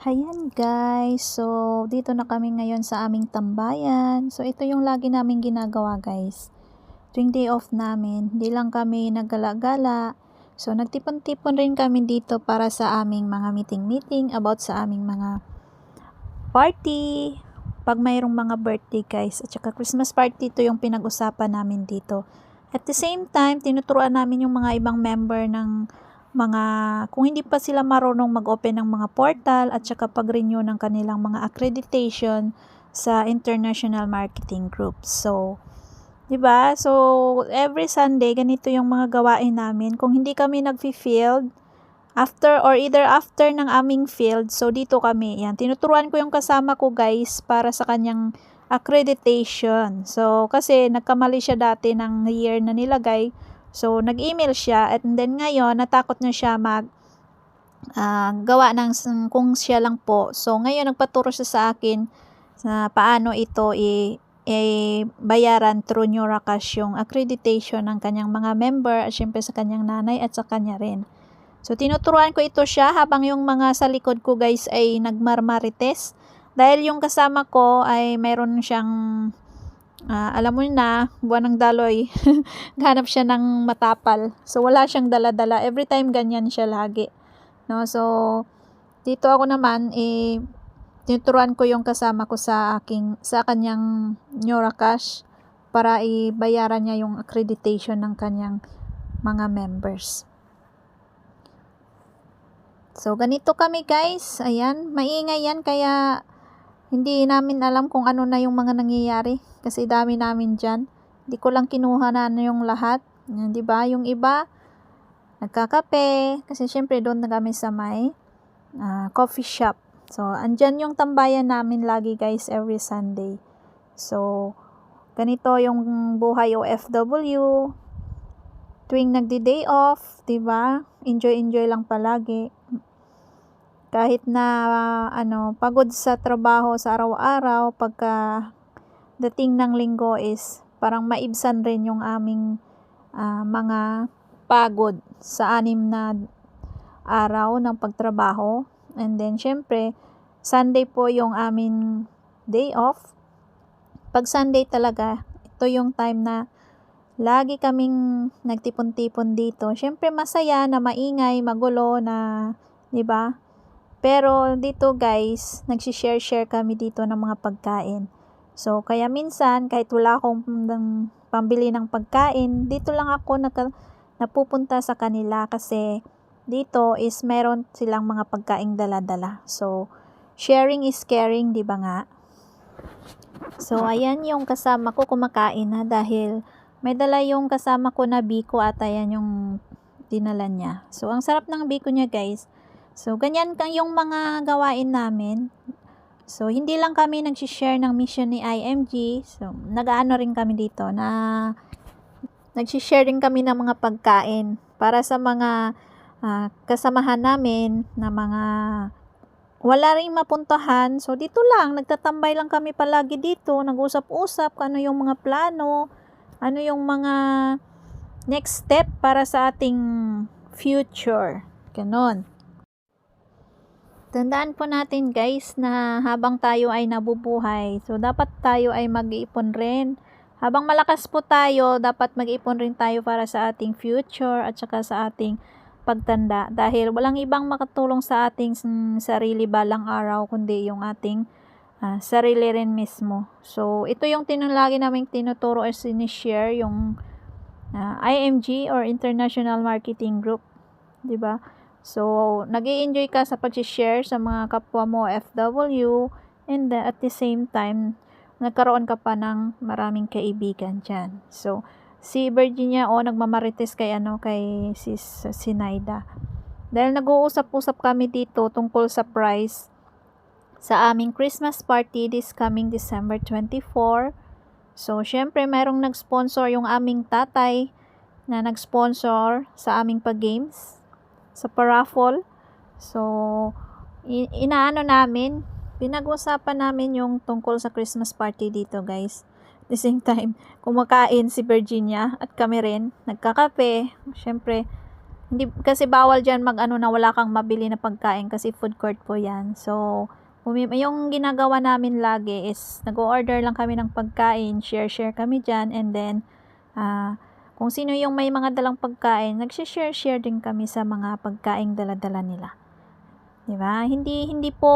Ayan guys, so dito na kami ngayon sa aming tambayan. So ito yung lagi namin ginagawa guys. Tuwing day off namin, hindi lang kami naggala-gala. So nagtipon-tipon rin kami dito para sa aming mga meeting-meeting about sa aming mga party. Pag mayroong mga birthday guys, at saka Christmas party, ito yung pinag-usapan namin dito. At the same time, tinuturuan namin yung mga ibang member ng mga, kung hindi pa sila marunong mag-open ng mga portal at saka pag-renew ng kanilang mga accreditation sa International Marketing Group. So, 'di ba? So, every Sunday ganito yung mga gawain namin. Kung hindi kami nagfi-field after or either after ng aming field, so dito kami. Yan, tinuturuan ko yung kasama ko, guys, para sa kanyang accreditation. So, kasi nagkamali siya dati ng year na nilagay. So, nag-email siya at then ngayon, natakot na siya gawa ng kung siya lang po. So, ngayon, nagpaturo siya sa akin sa paano ito bayaran through Neuracash yung accreditation ng kanyang mga member at syempre sa kanyang nanay at sa kanya rin. So, tinuturuan ko ito siya habang yung mga sa likod ko guys ay nagmarmarites. Dahil yung kasama ko ay mayroon siyang alam mo na, buwan ng daloy, hanap siya ng matapal. So, wala siyang dala-dala. Every time ganyan siya lagi. No? So, dito ako naman, tinuturuan ko yung kasama ko sa kanyang Neuracash para ibayaran niya yung accreditation ng kanyang mga members. So, ganito kami guys. Ayan, maingay yan kaya hindi namin alam kung ano na yung mga nangyayari kasi dami namin dyan. Hindi ko lang kinuha na yung lahat. Yan, diba? Yung iba, nagkakape. Kasi syempre doon na kami sa may coffee shop. So, andyan yung tambayan namin lagi guys every Sunday. So, ganito yung buhay OFW. Tuwing nagdi-day off, diba? Enjoy lang palagi. Kahit na pagod sa trabaho sa araw-araw, pagka dating ng linggo is parang maibsan rin yung aming mga pagod sa 6 na araw ng pagtrabaho. And then syempre, Sunday po yung aming day off. Pag Sunday talaga, ito yung time na lagi kaming nagtipon-tipon dito. Syempre masaya na maingay, magulo na, 'di ba? Pero dito guys, nagsishare kami dito ng mga pagkain. So, kaya minsan, kahit wala akong pambili ng pagkain, dito lang ako napupunta sa kanila kasi dito is meron silang mga pagkaing dala-dala. So, sharing is caring, di ba nga? So, ayan yung kasama ko kumakain na dahil may dala yung kasama ko na biko at ayan yung dinala niya. So, ang sarap ng biko niya guys. So, ganyan yung mga gawain namin. So, hindi lang kami nag-share ng mission ni IMG. So, nag-aano rin kami dito na nag-share rin kami ng mga pagkain para sa mga kasamahan namin na mga wala ring mapuntahan. So, dito lang, nagtatambay lang kami palagi dito. Nag-usap-usap ano yung mga plano, ano yung mga next step para sa ating future. Ganon. Tandaan po natin guys na habang tayo ay nabubuhay, so dapat tayo ay mag-iipon rin. Habang malakas po tayo, dapat mag-iipon rin tayo para sa ating future at saka sa ating pagtanda. Dahil walang ibang makatulong sa ating sarili balang araw kundi yung ating sarili rin mismo. So ito yung lagi namin tinuturo as sinishare yung IMG or International Marketing Group. 'Di ba? So, nag-i-enjoy ka sa pag-share sa mga kapwa mo FW and at the same time, nagkaroon ka pa ng maraming kaibigan dyan. So, si Virginia nagmamarites kay si Naida. Dahil nag-uusap-usap kami dito tungkol sa price sa aming Christmas party this coming December 24. So, syempre, mayroong nag-sponsor yung aming tatay na nag-sponsor sa aming pag-games sa paraffle. So, inaano namin, pinag-usapan namin yung tungkol sa Christmas party dito guys. At the same time, kumakain si Virginia at kami rin, nagkakape. Syempre, Hindi kasi bawal diyan mag-ano na wala kang mabili na pagkain kasi food court po 'yan. So, yung ginagawa namin lagi is nag-o-order lang kami ng pagkain, share-share kami diyan, and then kung sino yung may mga dalang pagkain, nagshi-share-share din kami sa mga pagkaing dala-dala nila. 'Di ba? Hindi po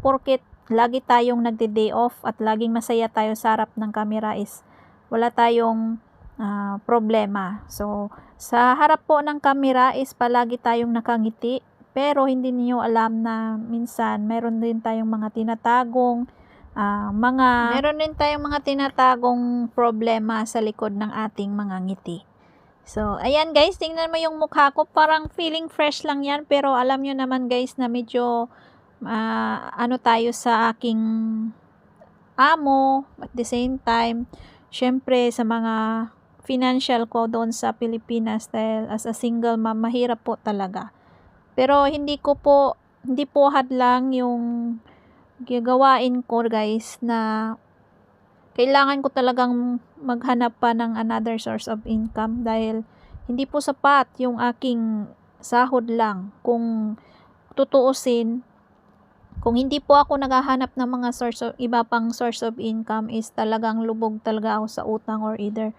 porket lagi tayong nagde-day off at laging masaya tayo sa harap ng camera is wala tayong problema. So, sa harap po ng camera is palagi tayong nakangiti, pero hindi niyo alam na minsan meron din tayong mga tinatagong problema sa likod ng ating mga ngiti. So, ayan guys, tingnan mo yung mukha ko, parang feeling fresh lang yan, pero alam nyo naman guys na medyo ano tayo sa aking amo, at the same time, syempre sa mga financial ko doon sa Pilipinas, dahil as a single mom, mahirap po talaga. Pero hindi po hadlang yung gagawain ko guys, na kailangan ko talagang maghanap pa ng another source of income, dahil hindi po sapat yung aking sahod lang. Kung tutuusin, kung hindi po ako naghahanap ng mga iba pang source of income, is talagang lubog talaga ako sa utang, or either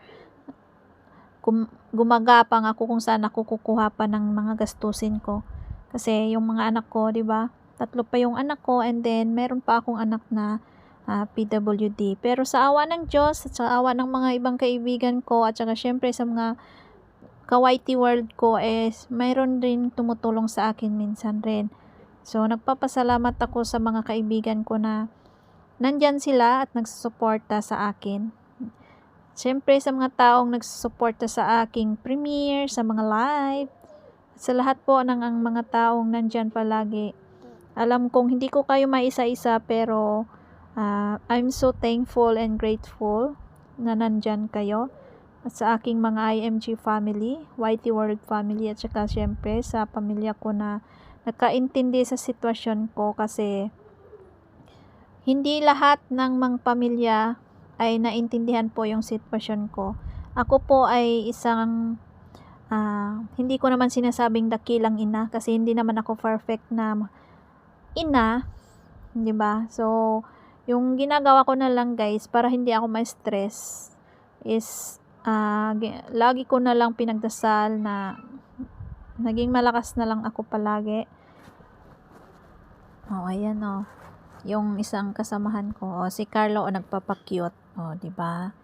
gumagapang ako kung saan ako kukuha pa ng mga gastusin ko. Kasi yung mga anak ko, 'di ba? 3 pa yung anak ko, and then meron pa akong anak na PWD. Pero sa awa ng Diyos at sa awa ng mga ibang kaibigan ko, at saka syempre sa mga ka-YT world ko, is mayroon din tumutulong sa akin minsan rin. So, nagpapasalamat ako sa mga kaibigan ko na nandyan sila at nagsusuporta sa akin. Siyempre sa mga taong nagsusuporta sa aking premiere, sa mga live, sa lahat po ng mga taong nandyan palagi. Alam kong hindi ko kayo maisa-isa, pero I'm so thankful and grateful na nandyan kayo. At sa aking mga IMG family, YT World family, at saka syempre sa pamilya ko na nakaintindi sa sitwasyon ko, kasi hindi lahat ng mga pamilya ay naintindihan po yung sitwasyon ko. Ako po ay isang hindi ko naman sinasabing dakilang ina, kasi hindi naman ako perfect na ina, 'di ba? So, yung ginagawa ko na lang guys para hindi ako ma-stress is lagi ko na lang pinagdasal na naging malakas na lang ako palagi. Ayan yung isang kasamahan ko, si Carlo, nagpapakyut, 'di ba?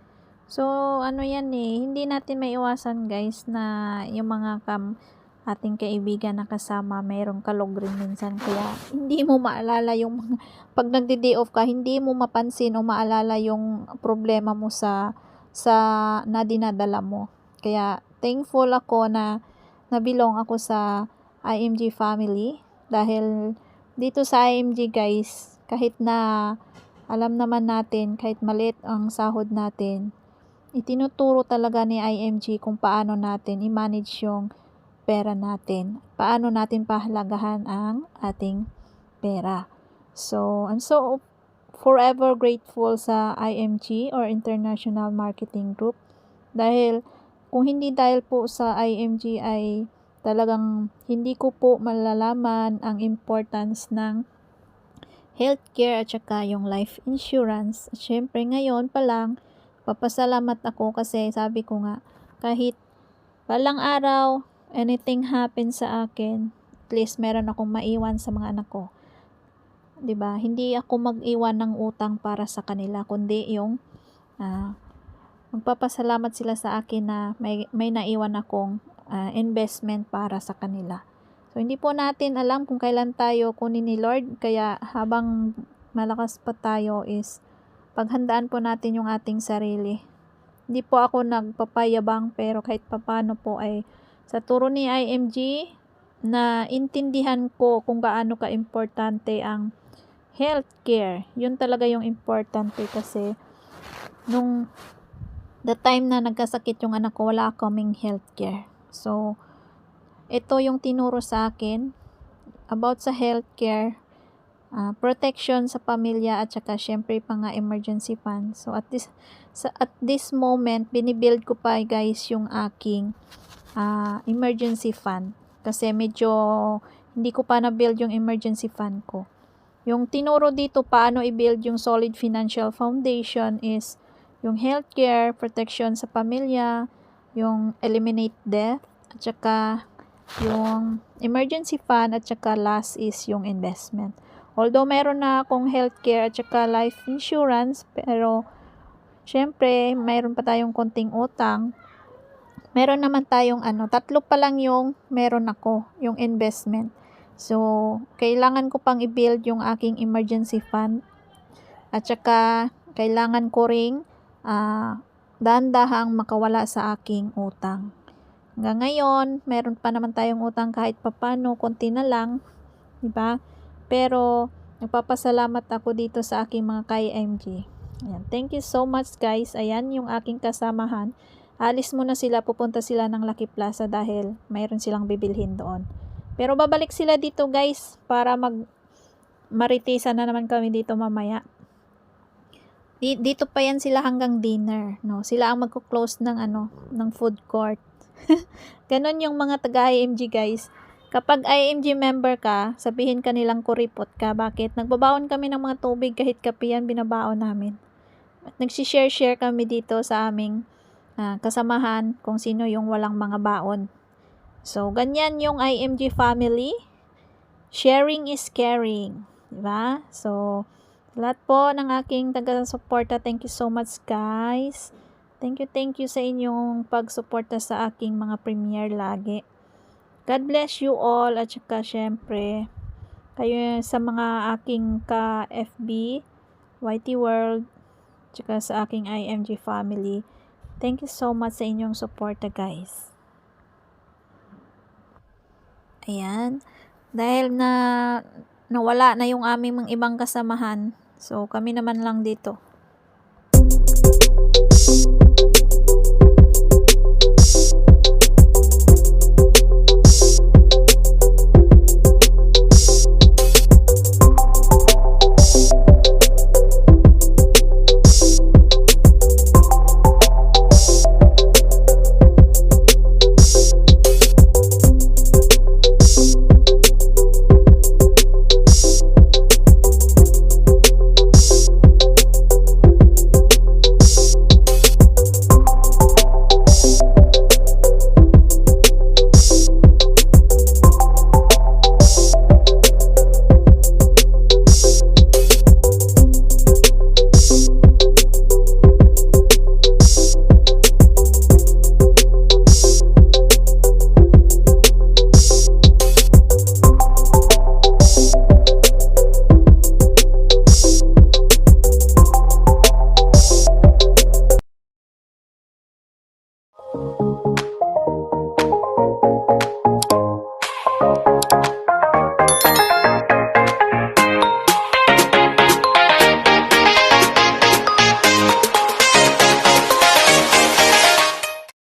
So, ano yan hindi natin maiwasan guys na yung mga ating kaibigan na kasama, mayroong kalog rin minsan, kaya hindi mo maalala yung mga, pag nagde-day off ka, hindi mo mapansin o maalala yung problema mo sa na dinadala mo. Kaya thankful ako na nabilong ako sa IMG family, dahil dito sa IMG guys, kahit na alam naman natin, kahit maliit ang sahod natin, itinuturo talaga ni IMG kung paano natin i-manage yung pera natin, paano natin pahalagahan ang ating pera. So, I'm so forever grateful sa IMG, or International Marketing Group, dahil kung hindi dahil po sa IMG ay talagang hindi ko po malalaman ang importance ng healthcare at saka yung life insurance. At syempre ngayon pa lang, papasalamat ako, kasi sabi ko nga, kahit balang araw, anything happen sa akin, at least meron akong maiwan sa mga anak ko. 'Di ba? Hindi ako mag-iwan ng utang para sa kanila, kundi yung magpapasalamat sila sa akin na may naiwan akong investment para sa kanila. So, hindi po natin alam kung kailan tayo kunin ni Lord, kaya habang malakas pa tayo is paghandaan po natin yung ating sarili. Hindi po ako nagpapayabang, pero kahit papano po ay sa turo ni IMG, na intindihan ko kung gaano ka-importante ang healthcare. Yun talaga yung importante, kasi nung the time na nagkasakit yung anak ko, wala kaming healthcare. So, ito yung tinuro sa akin about sa healthcare, protection sa pamilya, at saka syempre mga emergency fund. So, at this moment, binibuild ko pa guys yung aking emergency fund. kasi medyo hindi ko pa na-build yung emergency fund ko. Yung tinuro dito paano i-build yung solid financial foundation is yung healthcare, protection sa pamilya, yung eliminate death, at saka yung emergency fund, at saka last is yung investment. Although meron na akong healthcare at saka life insurance, pero syempre mayroon pa tayong konting utang. Meron naman tayong tatlo pa lang yung meron ako, yung investment. So, kailangan ko pang i-build yung aking emergency fund. At saka, kailangan ko ring dahan-dahang makawala sa aking utang. Hanggang ngayon, meron pa naman tayong utang kahit papano, konti na lang, diba? Pero, nagpapasalamat ako dito sa aking mga ka-IMG. Ayan. Thank you so much guys. Ayan yung aking kasamahan. Alis muna sila, pupunta sila ng Lucky Plaza dahil mayroon silang bibilhin doon. Pero babalik sila dito guys para maritisan na naman kami dito mamaya. Dito pa yan sila hanggang dinner, no? Sila ang magko-close ng ng food court. Ganon yung mga taga-IMG guys. Kapag IMG member ka, sabihin ka nilang kuripot ka. Bakit? Nagbabaon kami ng mga tubig kahit kape yan binabaon namin. At nagsishare kami dito sa aming kasamahan kung sino yung walang mga baon. So, ganyan yung IMG family. Sharing is caring. Diba? So, lahat po ng aking taga-suporta, thank you so much guys. Thank you sa inyong pag-suporta sa aking mga premiere lagi. God bless you all, at saka syempre, kayo sa mga aking ka-FB, YT World, at saka sa aking IMG family. Thank you so much sa inyong suporta guys. Ayan. Dahil nawala na yung aming mga ibang kasamahan, so kami naman lang dito.